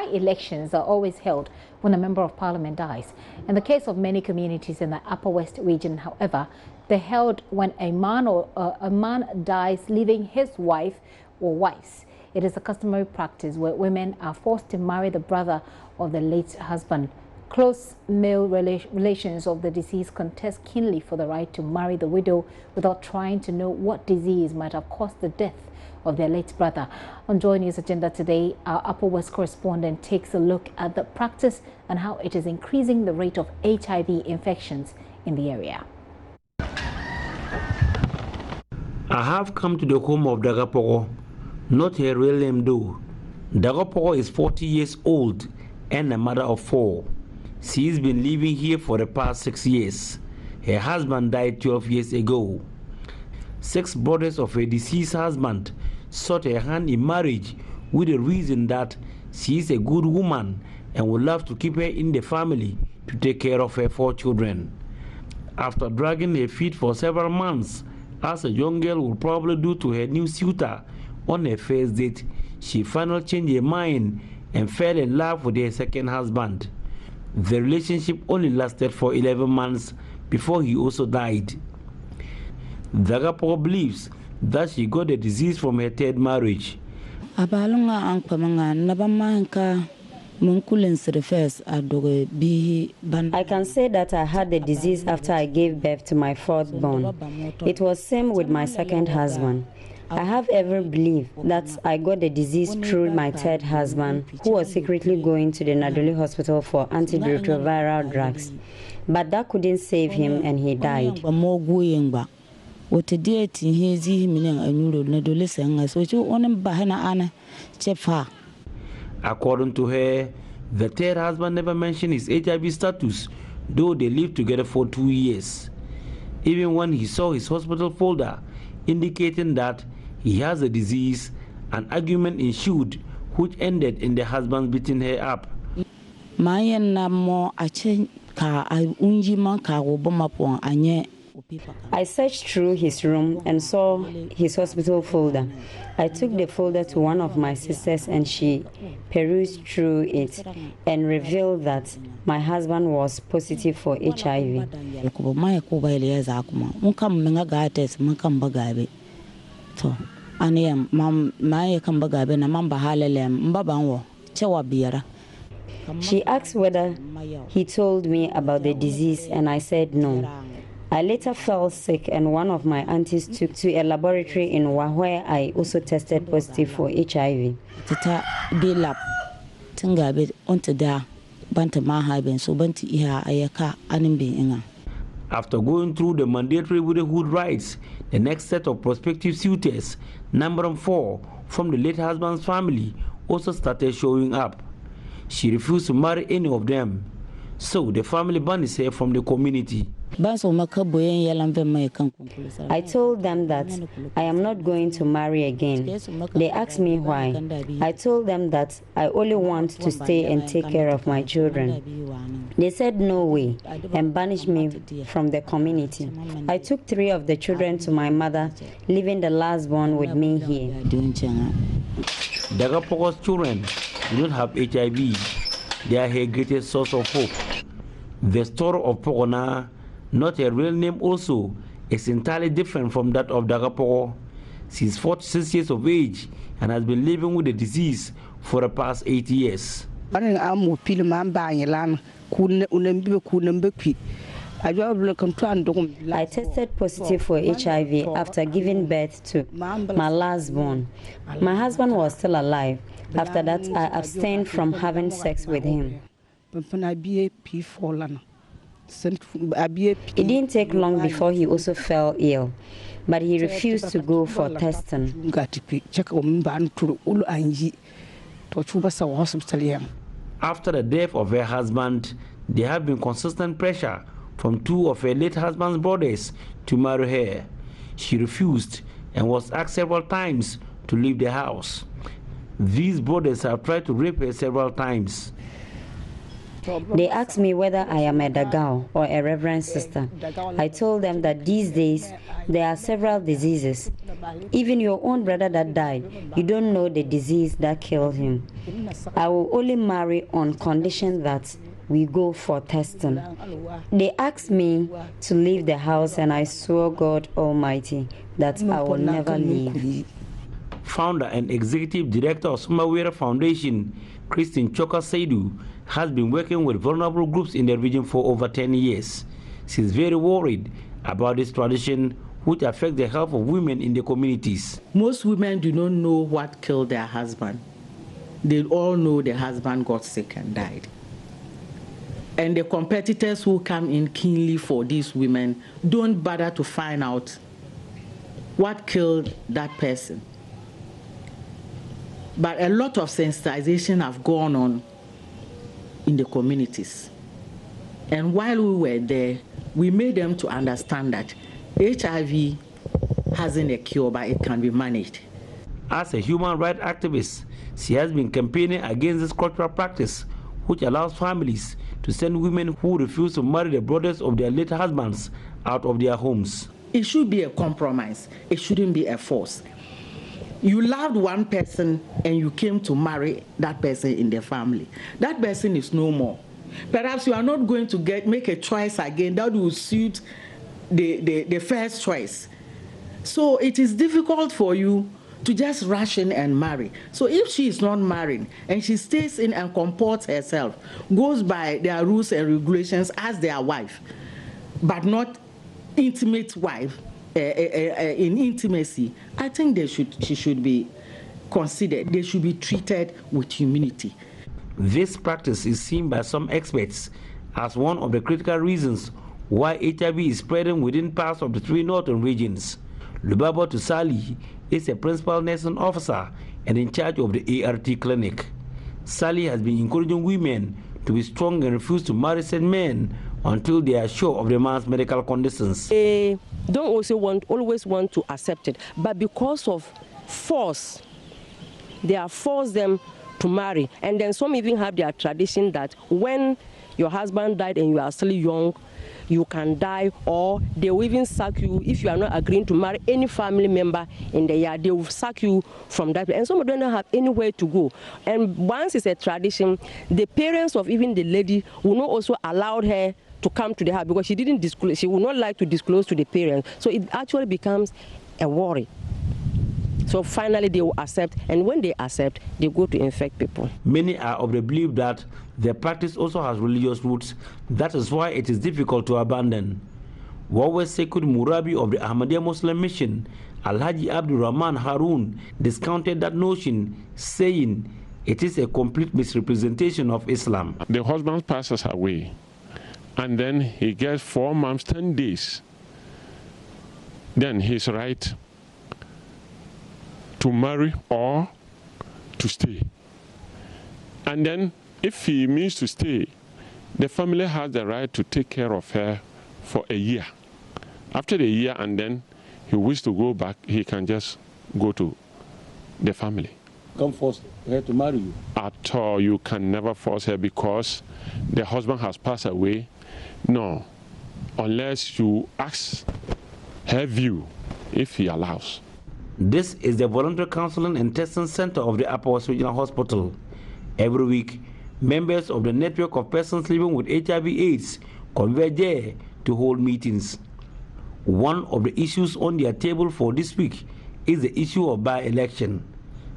by-elections are always held when a member of parliament dies. In the case of many communities in the Upper West region, however, they're held when a man dies, leaving his wife or wives. It is a customary practice where women are forced to marry the brother of the late husband. Close male relations of the deceased contest keenly for the right to marry the widow without trying to know what disease might have caused the death of their late brother. On JoyNews Agenda today, our Upper West correspondent takes a look at the practice and how it is increasing the rate of HIV infections in the area. I have come to the home of Dagapoko, not her real name though. Dagapoko is 40 years old and a mother of 4. She's been living here for the past 6 years. Her husband died 12 years ago. 6 brothers of her deceased husband sought her hand in marriage with the reason that she is a good woman and would love to keep her in the family to take care of her 4 children. After dragging her feet for several months, as a young girl would probably do to her new suitor on her first date, she finally changed her mind and fell in love with her second husband. The relationship only lasted for 11 months before he also died. Dagapoko believes that she got the disease from her third marriage. I can say that I had the disease after I gave birth to my 4th born. It was same with my second husband. I have every belief that I got the disease through my 3rd husband, who was secretly going to the Nadoli hospital for antiretroviral drugs. But that couldn't save him and he died. According to her, the 3rd husband never mentioned his HIV status, though they lived together for 2 years. Even when he saw his hospital folder indicating that he has a disease, an argument ensued which ended in the husband beating her up. I searched through his room and saw his hospital folder. I took the folder to one of my sisters and she perused through it and revealed that my husband was positive for HIV. She asked whether he told me about the disease and I said no. I later fell sick and one of my aunties took to a laboratory in Wa where I also tested positive for HIV. After going through the mandatory widowhood rights, the next set of prospective suitors, number 4 from the late husband's family, also started showing up. She refused to marry any of them, so the family banished her from the community. I told them that I am not going to marry again. They asked me why. I told them that I only want to stay and take care of my children. They said no way and banished me from the community. I took 3 of the children to my mother, leaving the last one with me here. Dagapoko's children do not have HIV. They are her greatest source of hope. The story of Pokona, not her real name also, is entirely different from that of Dagapoko. She is 46 years of age and has been living with the disease for the past 8 years. I tested positive for HIV after giving birth to my last born. My husband was still alive. After that, I abstained from having sex with him. It didn't take long before he also fell ill, but he refused to go for testing. After the death of her husband, there have been consistent pressure from 2 of her late husband's brothers to marry her. She refused and was asked several times to leave the house. These brothers have tried to rape her several times. They asked me whether I am a Dagao or a Reverend Sister. I told them that these days there are several diseases. Even your own brother that died, you don't know the disease that killed him. I will only marry on condition that we go for testing. They asked me to leave the house, and I swore God Almighty that I will never leave. Founder and executive director of Sumawera Foundation, Christine Choka Saidu, has been working with vulnerable groups in the region for over 10 years. She is very worried about this tradition, which affects the health of women in the communities. Most women do not know what killed their husband. They all know the husband got sick and died. And the competitors who come in keenly for these women don't bother to find out what killed that person. But a lot of sensitization have gone on in the communities. And while we were there, we made them to understand that HIV hasn't a cure, but it can be managed. As a human rights activist, she has been campaigning against this cultural practice, which allows families to send women who refuse to marry the brothers of their late husbands out of their homes. It should be a compromise. It shouldn't be a force. You loved one person and you came to marry that person in the family. That person is no more. Perhaps you are not going to make a choice again that will suit the first choice. So it is difficult for you to just rush in and marry. So if she is not married and she stays in and comports herself, goes by their rules and regulations as their wife, but not intimate wife, in intimacy, I think she should be considered. They should be treated with humility. This practice is seen by some experts as one of the critical reasons why HIV is spreading within parts of the three northern regions. Lubabo Tusali is a principal nursing officer and in charge of the ART clinic. Sally has been encouraging women to be strong and refuse to marry said men until they are sure of the man's medical conditions. They don't always want to accept it, but because of force, they are forced them to marry. And then some even have their tradition that when your husband died and you are still young, you can die, or they will even sack you if you are not agreeing to marry any family member in the year. They will sack you from that. And some of them don't have anywhere to go. And once it's a tradition, the parents of even the lady will not also allow her to come to the house because she didn't disclose. She would not like to disclose to the parents. So it actually becomes a worry. So finally they will accept, and when they accept, they go to infect people. Many are of the belief that the practice also has religious roots. That is why it is difficult to abandon. Wawe Sekud Murabi of the Ahmadiyya Muslim Mission, Alhaji Abdul Rahman Harun, discounted that notion, saying it is a complete misrepresentation of Islam. The husband passes away, and then he gets 4 months, 10 days. Then he's right to marry or to stay. And then if he means to stay, the family has the right to take care of her for a year. After the year, and then he wishes to go back, he can just go to the family. Can't force her to marry you? At all, you can never force her because the husband has passed away. No, unless you ask her view, if he allows. This is the Voluntary Counseling and Testing Center of the Upper West Regional Hospital. Every week, members of the network of persons living with HIV/AIDS converge there to hold meetings. One of the issues on their table for this week is the issue of by-election.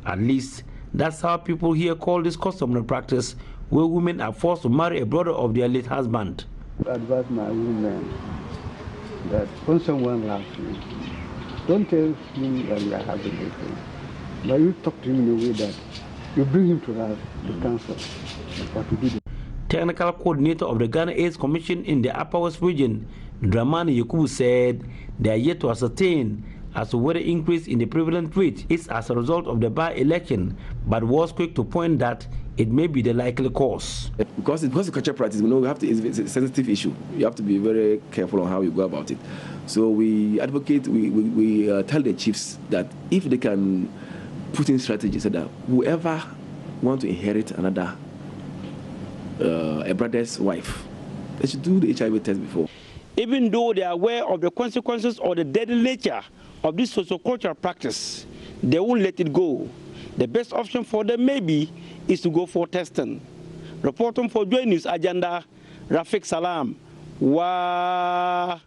At least, that's how people here call this customary practice, where women are forced to marry a brother of their late husband. I advise my women that when someone loves you, don't tell him that you are having a thing, but you talk to him in a way that you bring him to us, the council, what to do. Technical coordinator of the Ghana AIDS Commission in the Upper West region, Dramani Yakubu, said they are yet to ascertain as to whether increase in the prevalent rate is as a result of the by-election, but was quick to point that it may be the likely cause. Because of cultural practice, we know it's a sensitive issue. You have to be very careful on how you go about it. So we advocate, we tell the chiefs that if they can put in strategies so that whoever wants to inherit another a brother's wife, they should do the HIV test before. Even though they are aware of the consequences or the deadly nature of this sociocultural practice, they won't let it go. The best option for them maybe is to go for testing. Reporting for JoyNews Agenda, Rafiq Salam. Wow.